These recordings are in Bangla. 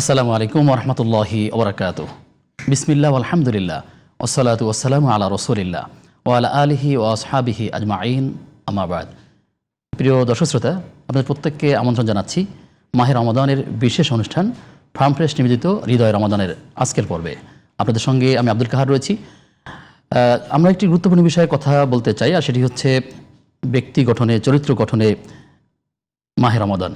আসসালামু আলাইকুম ওরহমতুল্লাহি ওবরাকাতুহ। বিসমিল্লাহ আলহামদুলিল্লাহ ওসসালাতু ওয়াসসালামু আলা রসুলিল্লাহ ওয়া আলা আলিহি ওয়া আসহাবিহি আজমাইন, আম্মা বাদ। প্রিয় দর্শক শ্রোতা, আপনাদের প্রত্যেককে আমন্ত্রণ জানাচ্ছি মাহে রমাদানের বিশেষ অনুষ্ঠান ফার্ম ফ্রেশ নিবেদিত হৃদয় রমাদানের আজকের পর্বে। আপনাদের সঙ্গে আমি আব্দুল কাহার রয়েছি। আমরা একটি গুরুত্বপূর্ণ বিষয়ে কথা বলতে চাই, আর সেটি হচ্ছে ব্যক্তি গঠনে, চরিত্র গঠনে মাহে রমাদান।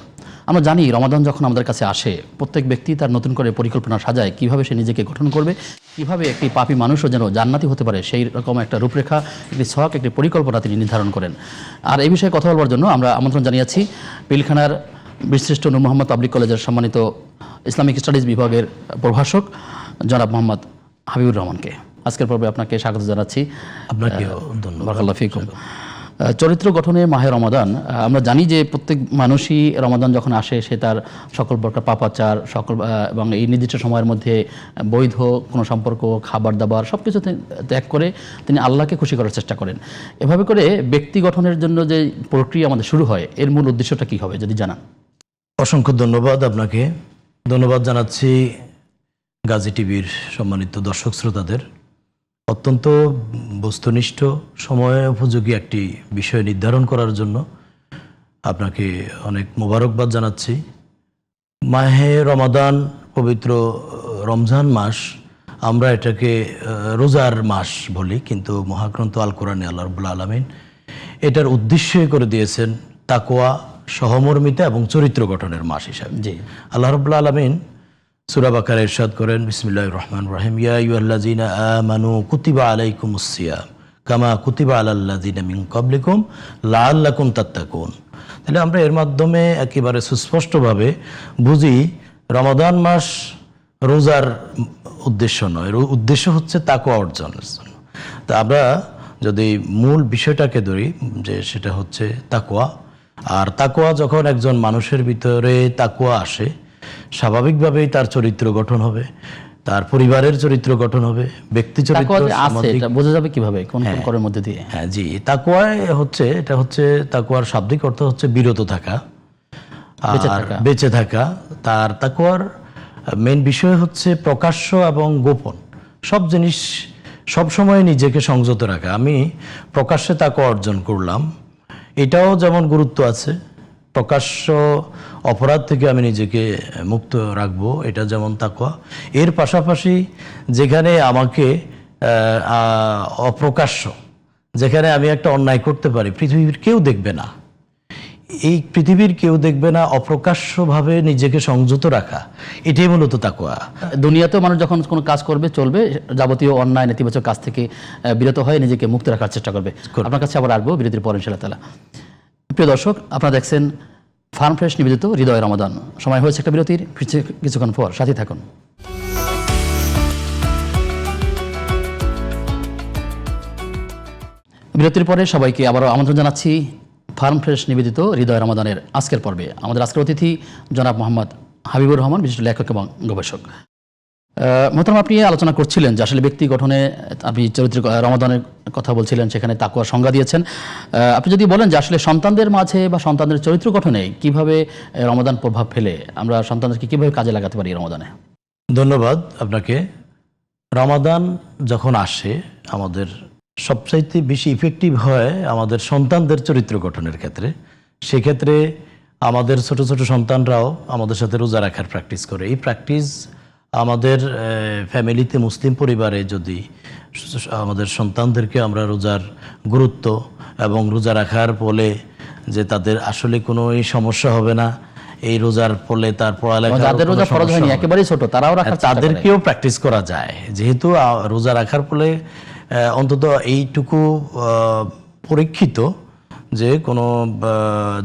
আমরা জানি রমাদান যখন আমাদের কাছে আসে, প্রত্যেক ব্যক্তি তার নতুন করে পরিকল্পনা সাজায় কীভাবে সে নিজেকে গঠন করবে, কীভাবে একটি পাপী মানুষও যেন জান্নাতি হতে পারে, সেই রকম একটা রূপরেখা, একটি ছক, একটি পরিকল্পনা তিনি নির্ধারণ করেন। আর এই বিষয়ে কথা বলবার জন্য আমরা আমন্ত্রণ জানিয়েছি পিলখানার বীরশ্রেষ্ঠ নূর মোহাম্মদ পাবলিক কলেজের সম্মানিত ইসলামিক স্টাডিজ বিভাগের প্রভাষক জনাব মোহাম্মদ হাবিবুর রহমানকে। আজকের পর্বে আপনাকে স্বাগত জানাচ্ছি। আপনাকেও ধন্যবাদ। বারাকাল্লাহু ফিকুম। চরিত্র গঠনে মাহে রমাদান, আমরা জানি যে প্রত্যেক মানুষই রমাদান যখন আসে সে তার সকল প্রকার পাপাচার এবং এই নির্দিষ্ট সময়ের মধ্যে বৈধ কোনো সম্পর্ক, খাবার দাবার সব কিছু ত্যাগ করে তিনি আল্লাহকে খুশি করার চেষ্টা করেন। এভাবে করে ব্যক্তি গঠনের জন্য যে প্রক্রিয়া আমাদের শুরু হয়, এর মূল উদ্দেশ্যটা কী হবে যদি জানান। অসংখ্য ধন্যবাদ আপনাকে। ধন্যবাদ জানাচ্ছি গাজী টিভির সম্মানিত দর্শক শ্রোতাদের। অত্যন্ত বস্তুনিষ্ঠ, সময় উপযোগী একটি বিষয় নির্ধারণ করার জন্য আপনাকে অনেক মোবারকবাদ জানাচ্ছি। মাহে রমাদান, পবিত্র রমজান মাস, আমরা এটাকে রোজার মাস বলি, কিন্তু মহাগ্রন্থ আল কোরআনে আল্লাহ রাব্বুল আলামিন এটার উদ্দেশ্যই করে দিয়েছেন তাকওয়া, সহমর্মিতা এবং চরিত্র গঠনের মাস হিসাবে। জি, আল্লাহ রাব্বুল আলামিন সূরা বাকারা ইরশাদ করেন, বিসমিল্লাহির রহমানির রহিম, ইয়া আইয়ুহাল্লাযীনা আমানু কুতিবা আলাইকুমুস সিয়াম কামা কুতিবা আলাল্লাযীনা মিন ক্বাবলিকুম লাআল্লাকুম তাত্তাকুন। তাহলে আমরা এর মাধ্যমে একেবারে সুস্পষ্টভাবে বুঝি রমাদান মাস রোজার উদ্দেশ্য নয়, উদ্দেশ্য হচ্ছে তাকওয়া অর্জনের জন্য। তা আমরা যদি মূল বিষয়টাকে ধরি, যে সেটা হচ্ছে তাকওয়া। আর তাকওয়া যখন একজন মানুষের ভিতরে তাকওয়া আসে, স্বাভাবিকভাবেই তার চরিত্র গঠন হবে, তার পরিবারের চরিত্র গঠন হবে, ব্যক্তি চরিত্র বোঝা যাবে কিভাবে, কোন কোন করের মধ্যে দিয়ে। হ্যাঁ জি, তাকওয়া হচ্ছে, এটা হচ্ছে তাকওয়ার শাব্দিক অর্থ হচ্ছে বিরত থাকা, বেঁচে থাকা। তার তাকওয়ার মেইন বিষয় হচ্ছে প্রকাশ্য এবং গোপন সব জিনিস সবসময় নিজেকে সংযত রাখা। আমি প্রকাশ্যে তাকওয়া অর্জন করলাম, এটাও যেমন গুরুত্ব আছে। প্রকাশ্য অপরাধ থেকে আমি নিজেকে মুক্ত রাখবো, এটা যেমন তাকওয়া। এর পাশাপাশি যেখানে আমাকে অপ্রকাশ্য, যেখানে আমি একটা অন্যায় করতে পারি, পৃথিবীর কেউ দেখবে না, এই পৃথিবীর কেউ দেখবে না, অপ্রকাশ্যভাবে নিজেকে সংযত রাখা, এটাই মূলত তাকওয়া। দুনিয়াতেও মানুষ যখন কোনো কাজ করবে, চলবে, যাবতীয় অন্যায় নেতিবাচক কাজ থেকে বিরত হয়ে নিজেকে মুক্ত রাখার চেষ্টা করবে। আপনার কাছে আবার আসবো বিরতির পর ইনশাআল্লাহ তাআলা। প্রিয় দর্শক, আপনারা দেখছেন ফার্ম ফ্রেশ নিবেদিত হৃদয় রমাদান। সময় হয়েছে একটা বিরতির, ফিরছে কিছুক্ষণ পর, সাথে থাকুন। বিরতির পরে সবাইকে আবারও আমন্ত্রণ জানাচ্ছি ফার্ম ফ্রেশ নিবেদিত হৃদয় রমাদানের আজকের পর্বে। আমাদের আজকের অতিথি জনাব মোহাম্মদ হাবিবুর রহমান, বিশিষ্ট লেখক এবং গবেষক। মোহতারাম, আপনি আলোচনা করছিলেন যে আসলে ব্যক্তি গঠনে আপনি চরিত্র রমাদানের কথা বলছিলেন, সেখানে তাকওয়ার সংজ্ঞা দিয়েছেন। আপনি যদি বলেন যে আসলে সন্তানদের মাঝে বা সন্তানদের চরিত্র গঠনে কিভাবে রমাদান প্রভাব ফেলে, আমরা সন্তানদেরকে কিভাবে কাজে লাগাতে পারি রমাদানে। ধন্যবাদ আপনাকে। রমাদান যখন আসে, আমাদের সবচাইতে বেশি ইফেক্টিভ হয় আমাদের সন্তানদের চরিত্র গঠনের ক্ষেত্রে। সেক্ষেত্রে আমাদের ছোট ছোট সন্তানরাও আমাদের সাথে রোজা রাখার প্র্যাকটিস করে। এই প্র্যাকটিস আমাদের ফ্যামিলিতে, মুসলিম পরিবারে যদি আমাদের সন্তানদেরকে আমরা রোজার গুরুত্ব এবং রোজা রাখার ফলে যে তাদের আসলে কোনো এই সমস্যা হবে না, এই রোজার ফলে তার পড়ালেখা, যাদের রোজা ফরজ হয়নি, একেবারেই ছোট, তারাও রাখা, তাদেরকেও প্র্যাকটিস করা যায়। যেহেতু রোজা রাখার ফলে অন্তত এইটুকু পরীক্ষিত যে কোনো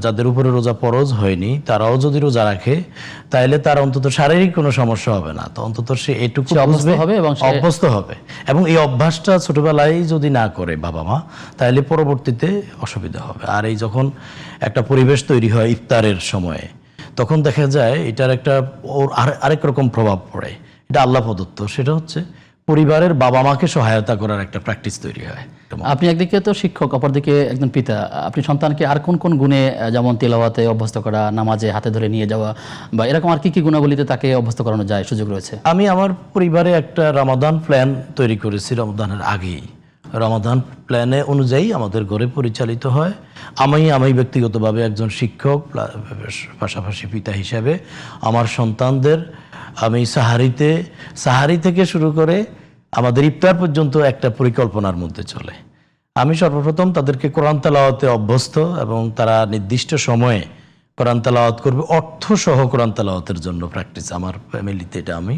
যাদের উপরে রোজা ফরজ হয়নি তারাও যদি রোজা রাখে, তাহলে তার অন্তত শারীরিক কোনো সমস্যা হবে না। তো অন্তত সে এটুকু অভ্যস্ত হবে, এবং এই অভ্যাসটা ছোটবেলায় যদি না করে বাবা মা, তাহলে পরবর্তীতে অসুবিধা হবে। আর এই যখন একটা পরিবেশ তৈরি হয় ইফতারের সময়ে, তখন দেখা যায় এটার একটা আরেক রকম প্রভাব পড়ে। এটা আল্লাহ প্রদত্ত, সেটা হচ্ছে পরিবারের বাবা মাকে সহায়তা করার একটা প্র্যাকটিস তৈরি হয়। আপনি একদিকে তো শিক্ষক, অপরদিকে একজন পিতা। আপনি সন্তানকে আর কোন কোন গুণে, যেমন তেলাওয়াতে অভ্যস্ত করা, নামাজে হাতে ধরে নিয়ে যাওয়া, বা এরকম আর কি কি গুণাবলীতে তাকে অভ্যস্ত করানো যায়, সুযোগ রয়েছে? আমি আমার পরিবারে একটা রমাদান প্ল্যান তৈরি করেছি রমাদানের আগেই। রমাদান প্ল্যানে অনুযায়ী আমাদের ঘরে পরিচালিত হয়। আমি ব্যক্তিগতভাবে একজন শিক্ষক, পাশাপাশি পিতা হিসেবে আমার সন্তানদের আমি সাহারি থেকে শুরু করে আমাদের ইফতার পর্যন্ত একটা পরিকল্পনার মধ্যে চলে। আমি সর্বপ্রথম তাদেরকে কোরআন তেলাওয়াতে অভ্যস্ত এবং তারা নির্দিষ্ট সময়ে কোরআন তেলাওয়াত করবে, অর্থ সহ কোরআন তেলাওয়াতের জন্য প্র্যাকটিস। আমার ফ্যামিলিতে এটা আমি,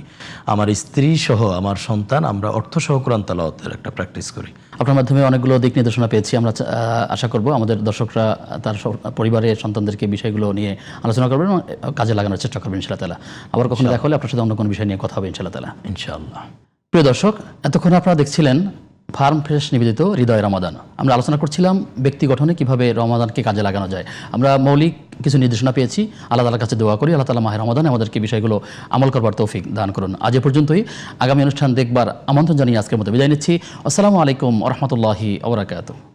আমার স্ত্রী সহ আমার সন্তান, আমরা অর্থ সহ কোরআন তেলাওয়াতের একটা প্র্যাকটিস করি। আপনার মাধ্যমে অনেকগুলো দিক নির্দেশনা পেয়েছি। আমরা আশা করব আমাদের দর্শকরা তার পরিবারের সন্তানদেরকে বিষয়গুলো নিয়ে আলোচনা করবেন এবং কাজে লাগানোর চেষ্টা করবেন ইনশাআল্লাহ তাআলা। আবার কখনো দেখা হলে আপনার সাথে অন্য কোনো বিষয় নিয়ে কথা হবে ইনশাআল্লাহ তাআলা। ইনশাআল্লাহ। প্রিয় দর্শক, এতক্ষণ আপনারা দেখছিলেন ফার্ম ফ্রেশ নিবেদিত হৃদয় রমাদান। আমরা আলোচনা করছিলাম ব্যক্তি গঠনে কিভাবে রমাদানকে কাজে লাগানো যায়। আমরা মৌলিক কিছু নির্দেশনা পেয়েছি। আল্লাহ তাআলার কাছে দোয়া করি আল্লাহ তাআলা মাহে রমাদানে আমাদেরকে বিষয়গুলো আমল করবার তৌফিক দান করুন। আজ এ পর্যন্তই। আগামী অনুষ্ঠান দেখবার আমন্ত্রণ জানিয়ে আজকের মতো বিদায় নিচ্ছি। আসসালামু আলাইকুম ওয়া রাহমাতুল্লাহি ওয়া বারাকাতুহু।